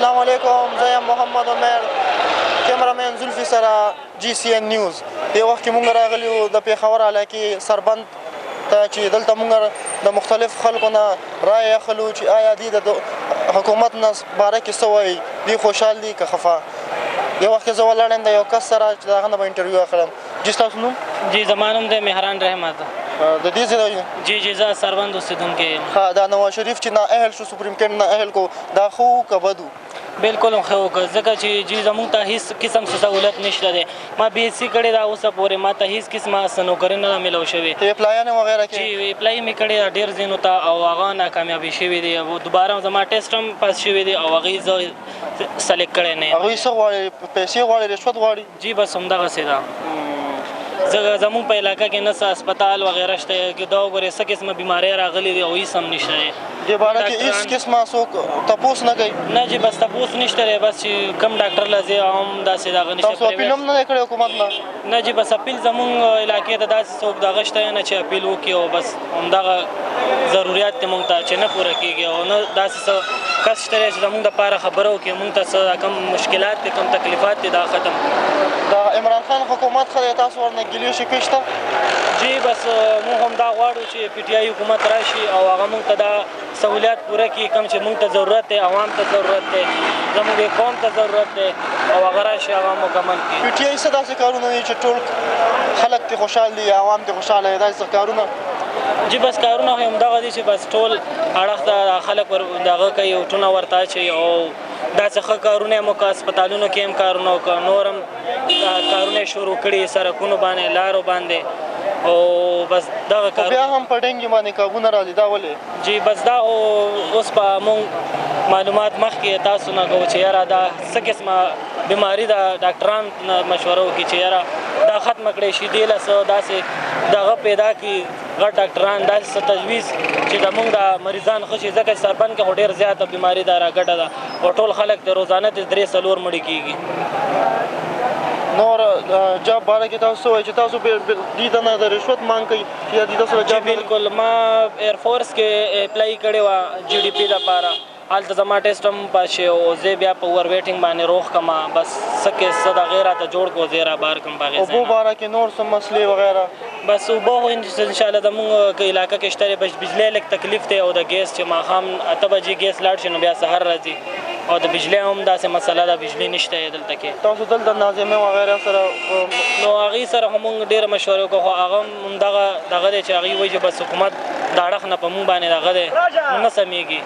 السلام علیکم، زه یم محمد عمر، کیمرامین زلفي سره GCN نیوز. دې وخت کې مونږ راغلي وو د پېښور علاقې سربند ته چې دلته مونږ د مختلف خلکو نه رایې اخلو چې آیا دوی د حکومت نه باره کې څه وایي، دوی خوشحال دي که خفه. دې وخت کې زه ولاړ یم د یو کس سره چې د هغه نه به انټرویو اخلم. جي ستاسو نوم؟ جی زما نوم دی مهران رحمت. د دې ځای جی زه سربند اوسېدونکی یم. ښه، دا نواز شریف چې نااهل شو، سپریم کورټ نااهل کو، دا ښه وو که بد وو؟ بالکل ښه وکړه، ځکه چې جی زموږ ته هېڅ قسم څه سهولت نشته دی. ما BSc کړې ده اوسه پورې، ما ته هېڅ قسمه څه نوکري نه ده میلاو شوې. اپلایانې وغیره کې؟ جی اپلای مې کړې ده ډېر ځایونو ته او هغه ناکامیابي شوي دي. دوباره زما ټیسټ هم پاس شوي دي او هغې زه سلیکټ کړی نه یم. هغوی څه غواړي؟ پیسې غواړي، رشوت غواړي؟ جی بس همدغسې ده. زموږ په علاقه کې نه څه اسپتال وغیره شته، دا وګورئ څه قسمه بیمارۍ راغلي دي او هېڅ هم نشته دی. دې باره کې هېڅ قسمه څوک تپوس نه کوي؟ نه جی بس تپوس نشته دی، بس چې کوم ډاکټر له ځې هم داسې دغه نشته. تاسو اپیل هم نه دی کړی حکومت نه؟ نه جی بس اپیل زموږ علاقې ته داسې څوک دغه شته نه چې اپیل وکړي او بس همدغه ضروریات دی مونږ ته چې نه پوره کېږي او نه داسې څه کس شته دی چې زموږ دپاره خبره وکړي، مونږ ته څه کوم مشکلات دي، کوم تکلیفات دي، دا ختم. د عمران خان حکومت ښه دی، تاسو ورنه ګیلې شکوې شته؟ جی بس مونږ هم دا غواړو چې PTI حکومت راشي او هغه مونږ ته دا سهولیات پوره کړي کوم چې مونږ ته ضرورت دی، عوام ته ضرورت دی، زموږ قوم ته ضرورت دی او هغه راشي هغه مکمل کړي. PTI څه داسې کارونه دي چې ټول خلک ترې خوشحال دي، عوام ترې خوشحاله دي، داسې کارونه؟ جی بس کارونه خو همدغه دي چې بس ټول اړخ ته خلک دغه کوي او ټونه ورته اچوي او داسې ښه کارونه یې وکړه، اسپتالونو کې هم کارونه وکړه، نور هم کارونه یې شروع کړي سړکونو باندې، لارو باندې او بس دغه کار. بیا هم په ډنګې باندې کابونه راځي، دا ولې؟ جی بس دا اوس په مونږ معلومات مخکې تاسو نه کوو چې یاره دا څه قسمه بیماري ده، ډاکټران نه مشوره وکړي چې یاره دا ختمه کړی شي، دې له څه داسې دغه پیدا کړي غټ ډاکټران، داسې څه تجویز چې زموږ د مریضان ښه شي، ځکه چې سربند کې خو ډېر زیاته بیماري ده راګډه ده او ټول خلک د روزانه د 3-4 مړي کېږي. نور جاب باره کې تاسو څه وایي چې تاسو دې ته نه د رشوت مانګ کوي یا دې تاسو جاب؟ بالکل، ما ایرفورس کې اپلای کړې وه GDP دپاره، هلته زما ټیسټ هم پاس شوی او زه بیا په اوور ویټینګ باندې روغ کړم، بس څه کې څه دغې راته جوړ کړو، زه یې رابار کړم په هغې ځای نه. اوبو باره کې نور څه مسلې وغیره؟ بس اوبه خو انشاءالله زموږ علاقه کې شته دی، بس بجلۍ لږ تکلیف دی او د ګیس چې ماښام 8 بجې ګیس لاړ شي نو بیا سهار راځي او د بجلۍ هم داسې مسله ده، بجلۍ نشته یې دلته کې. تاسو دلته ناظمې وغیره سره؟ نو هغې سره خو مونږ ډېره مشورې وکړو، خو هغه هم دغه دی چې هغې وایي چې بس حکومت د اړخ نه په مونږ باندې دغه دی نو نه سمېږي.